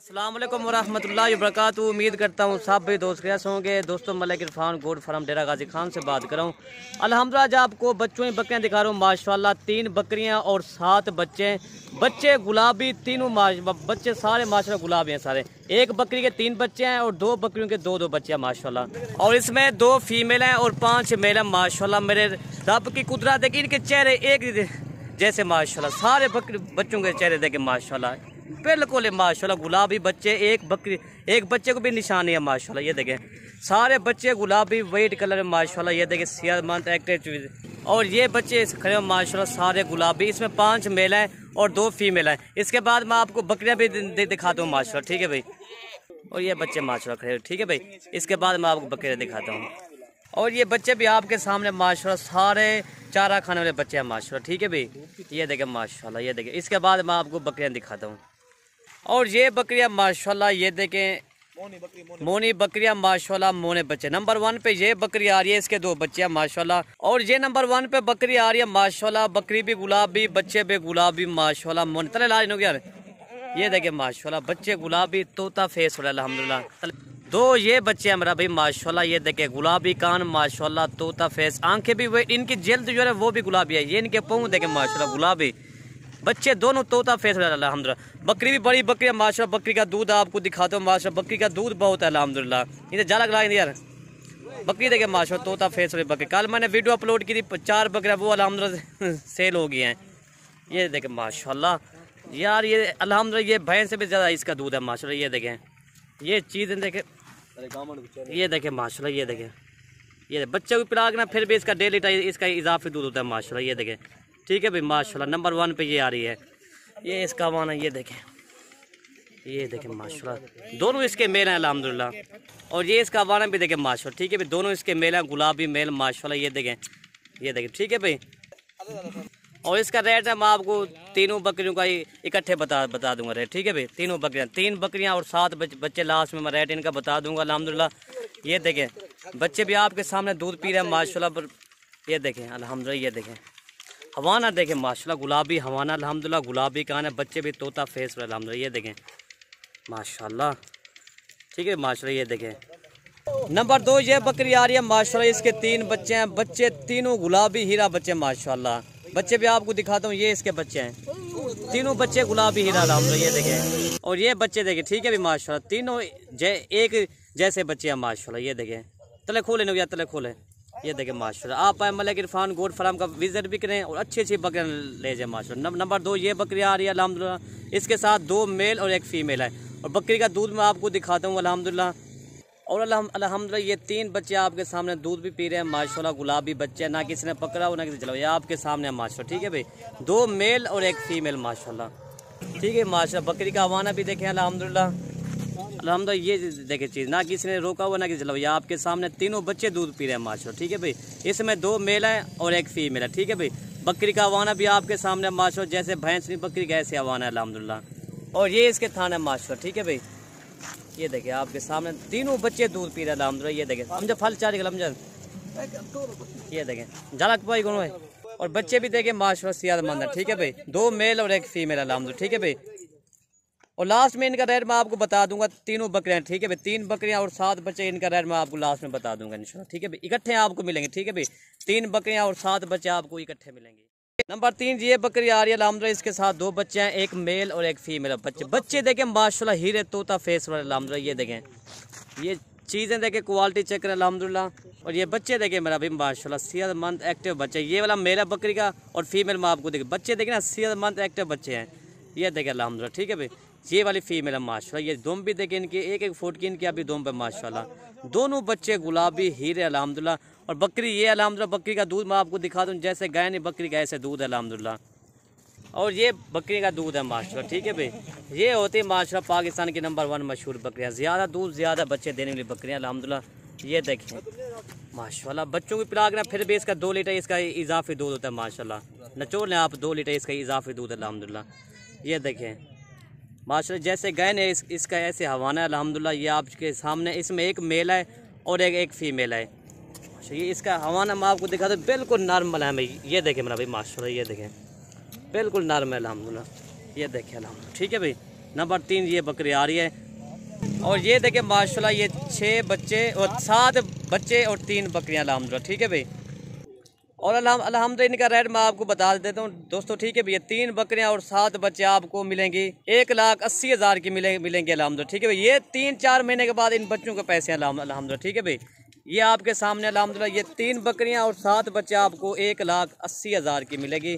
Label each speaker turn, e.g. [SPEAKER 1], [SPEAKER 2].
[SPEAKER 1] अस्सलाम वालेकुम वरहमतुल्लाहि वबरकातुहू। उम्मीद करता हूँ सब भी दोस्त कैसे होंगे। दोस्तों मलिक इरफान गोड फॉर्म डेरह गाजी खान से बात कर रहा हूँ। अल्हम्दुलिल्लाह आज आपको बच्चों की बकरियाँ दिखा रहा हूँ। माशाल्लाह 3 बकरियाँ और 7 बच्चे गुलाबी, तीनों बच्चे सारे माशाल्लाह गुलाबी हैं सारे। एक बकरी के 3 बच्चे हैं और 2 बकरियों के 2 बच्चे हैं माशाल्लाह। और इसमें 2 फीमेल हैं और 5 मेल हैं माशाल्लाह। मेरे रब की कुदरत है कि इनके चेहरे एक जैसे माशाल्लाह। सारे बच्चों के चेहरे देखे माशाल्लाह बिल्कुल माशाल्लाह गुलाबी बच्चे। एक बच्चे को भी निशानी है माशाल्लाह। ये देखें सारे बच्चे गुलाबी वाइट कलर में माशाल्लाह। ये देखें सेहतमंद एक्टिव। और ये बच्चे खड़े माशाल्लाह सारे गुलाबी। इसमें 5 मेल हैं और 2 फीमेल हैं। इसके बाद मैं आपको बकरियां भी दिखाता हूँ माशाल्लाह। ठीक है भाई। और ये बच्चे माशाल्लाह खड़े, ठीक है भाई। इसके बाद मैं आपको बकरियां दिखाता हूँ। और ये बच्चे भी आपके सामने माशाल्लाह सारे चारा खाने वाले बच्चे हैं माशाल्लाह। ठीक है भाई। ये देखें माशाल्लाह, ये देखें। इसके बाद मैं आपको बकरियां दिखाता हूँ। और ये बकरियां माशाल्लाह ये देखें मोनी बकरियां माशाल्लाह। मोने बच्चे नंबर 1 पे ये बकरी आ रही है। इसके 2 बच्चे हैं माशाल्लाह। और ये नंबर 1 पे बकरी आ रही है माशाल्लाह। बकरी भी गुलाबी, बच्चे भी गुलाबी माशाल्लाह। मोने तले ला यार। ये देखें माशाल्लाह बच्चे गुलाबी, तोता फेस हो रहा है अल्हम्दुलिल्लाह। 2 ये बच्चे हैं मेरा भाई माशाल्लाह। ये देखें गुलाबी कान माशाल्लाह, तोता फेस। आंखें भी वो, इनकी जल्द जो है वो भी गुलाबी है। ये इनके पाँव देखें माशाल्लाह गुलाबी। बच्चे दोनों तोता फेस अल्हम्दुलिल्लाह। बकरी भी बड़ी बकरी है माशाल्लाह। बकरी का दूध आपको दिखाता हूँ माशाल्लाह। बकरी का दूध बहुत है अल्हम्दुलिल्लाह। इधर जाला लगा यार। बकरी देखे माशाल्लाह तोता फेस वाली बकरी। कल मैंने वीडियो अपलोड की थी 4 बकरियाँ, वो अल्हम्दुलिल्लाह सेल हो गई हैं। ये देखें माशाल्लाह यार। ये अल्हम्दुलिल्लाह ये भैंस से भी ज़्यादा इसका दूध है माशाल्लाह। ये देखें ये चीज़ें देखें। ये देखें माशाल्लाह। ये देखें ये बच्चे को पिला ना फिर भी इसका 1.5 लीटर इसका इजाफी दूध होता है माशाल्लाह। ये देखें ठीक है भाई माशाल्लाह। नंबर 1 पे ये आ रही है। ये इसका वाना ये देखें माशाल्लाह। दोनों इसके मेल हैं अल्हम्दुलिल्लाह। और ये इसका वाना भी देखें माशाल्लाह। ठीक है भाई दोनों इसके मेल हैं गुलाबी मेल माशाल्लाह। ये देखें ठीक है भाई। और इसका रेट है मैं आपको तीनों बकरियों का इकट्ठे बता दूंगा रेट। ठीक है भाई। तीनों बकरियाँ 3 बकरियाँ और 7 बच्चे लास्ट में मैं रेट इनका बता दूंगा अल्हम्दुलिल्लाह। ये देखें बच्चे भी आपके सामने दूध पी रहे हैं माशाल्लाह। ये देखें अल्हम्दुलिल्लाह। ये देखें हवाना देखें माशाल्लाह गुलाबी हवाना अल्हम्दुलिल्लाह। गुलाबी कान है। बच्चे भी तोता फेस पर अल्हम्दुलिल्लाह। ये देखें माशाल्लाह। ठीक है माशाल्लाह। ये देखें नंबर 2 ये बकरी आ रही है माशाल्लाह। इसके 3 बच्चे हैं। बच्चे तीनों गुलाबी हीरा बच्चे माशाल्लाह। बच्चे भी आपको दिखाता हूँ। ये इसके बच्चे हैं। तीनों बच्चे गुलाबी हीरा अल्हम्दुलिल्लाह। ये देखें और ये बच्चे देखें ठीक है भी माशाल्लाह। तीनों एक जैसे बच्चे हैं माशाल्लाह। ये देखें तले खोले नहीं तले खोले। ये देखें माशाल्लाह। आप आए मलिक इरफान गोड फॉर्म का विजिट भी करें और अच्छी बकरियाँ ले जाए माशाल्लाह। नंबर 2 ये बकरी आ रही है अल्हम्दुलिल्लाह। इसके साथ 2 मेल और 1 फीमेल है। और बकरी का दूध मैं आपको दिखाता हूँ अल्हम्दुलिल्लाह। और अल्हम्दुलिल्लाह ये 3 बच्चे आपके सामने दूध भी पी रहे हैं माशाल्लाह। गुलाबी बच्चे ना किसी ने पकड़ा हो ना किसी चलाओ। ये आपके सामने है माशाल्लाह। ठीक है भाई 2 मेल और 1 फीमेल माशाल्लाह। ठीक है माशाल्लाह। बकरी का हवाना भी देखें अल्हम्दुलिल्लाह। ये देखे चीज़ ना किसी ने रोका हुआ ना किसी चलाओ। ये आपके सामने तीनों बच्चे दूध पी रहे हैं माशाल्लाह। ठीक है भाई। इसमें 2 मेल हैं और 1 फीमेल है। ठीक है भाई। बकरी का हवाना भी आपके सामने माशाल्लाह। जैसे भैंस नहीं बकरी का ऐसे हवाना है अल्हम्दुलिल्लाह। और ये इसके थाना है माशाल्लाह। ठीक है भाई। ये देखें आपके सामने तीनों बच्चे दूध पी रहे हैं अल्हम्दुलिल्लाह। ये देखें समझो फल 4 किलो। ये देखें झलक पाई कौन है। और बच्चे भी देखें माशाल्लाह सेहतमंद है। ठीक है भाई 2 मेल और 1 फीमेल अल्हम्दुलिल्लाह। ठीक है भाई। और लास्ट में इनका रेट मैं आपको बता दूंगा। तीनों बकरियां ठीक है भाई 3 बकरियां और 7 बच्चे। इनका रेट मैं आपको लास्ट में बता दूंगा इंशाल्लाह। ठीक है भाई इकट्ठे आपको मिलेंगे। ठीक है भाई 3 बकरियां और 7 बच्चे आपको इकट्ठे मिलेंगे। नंबर 3 ये बकरी आ रही है अल्हम्दुलिल्लाह। इसके साथ 2 बच्चे हैं, 1 मेल और 1 फीमेल बच्चे देखें माशाल्लाह हीरे तोता फेस वाले अल्हम्दुलिल्लाह। ये देखें ये चीज़ें देखें क्वालिटी चेक करें अल्हम्दुलिल्लाह। और ये बच्चे देखें मेरा भी माशाल्लाह सेहतमंद एक्टिव बच्चे। ये वाला मेरा बकरी का और फीमेल में आपको देखें बच्चे देखें ना सेहतमंद एक्टिव बच्चे हैं। ये देखें अल्हम्दुलिल्लाह। ठीक है भाई ये वाली फीमेल है माशाल्लाह। ये दुम भी देखें इनकी 1-1 फुट की इनकी अभी दुम पे माशाल्लाह। दोनों बच्चे गुलाबी हीरे अल्हम्दुलिल्लाह। और बकरी ये अल्हम्दुलिल्लाह बकरी का दूध मैं आपको दिखा दूँ जैसे गाय नहीं बकरी का ऐसे दूध है अल्हम्दुलिल्लाह। और ये बकरी का दूध है माशाल्लाह। ठीक है भाई ये होती है माशाल्लाह पाकिस्तान की नंबर 1 मशहूर बकरियाँ। ज़्यादा दूध ज़्यादा बच्चे देने वाली बकरियाँ अल्हम्दुलिल्लाह। ये देखें माशाल्लाह बच्चों को पिला ना फिर भी इसका 2 लीटर इसका इजाफी दूध होता है माशाल्लाह। नचोड़ लें आप 2 लीटर इसका इजाफी दूध अल्हम्दुलिल्लाह। ये देखें माशाल्लाह जैसे गए ने इसका ऐसे हवाना है अल्हम्दुलिल्लाह। ये आपके सामने इसमें 1 मेल है और एक फीमेल है। ये इसका हवाना मैं आपको दिखा दूँ बिल्कुल नॉर्मल है भाई। ये देखें मेरा भाई माशाल्लाह। ये देखें बिल्कुल नरम है अल्हम्दुलिल्लाह। ये देखें अल्हम्दुलिल्लाह। ठीक है भाई नंबर 3 ये बकरी आ रही है। और ये देखें माशाल्लाह ये 6 बच्चे और 7 बच्चे और 3 बकरियां अल्हम्दुलिल्लाह, ठीक है भाई। और अल्हम्दुलिल्लाह इनका रेट मैं आपको बता देता हूँ दोस्तों, ठीक है भैया। 3 बकरियां और 7 बच्चे आपको मिलेंगी 1,80,000 की मिलेंगे अल्हम्दुलिल्लाह, ठीक है भाई। ये 3-4 महीने के बाद इन बच्चों के पैसे अल्हम्दुलिल्लाह, ठीक है भाई। ये आपके सामने अल्हम्दुलिल्लाह ये 3 बकरियां और 7 बच्चे आपको 1,80,000 की मिलेगी।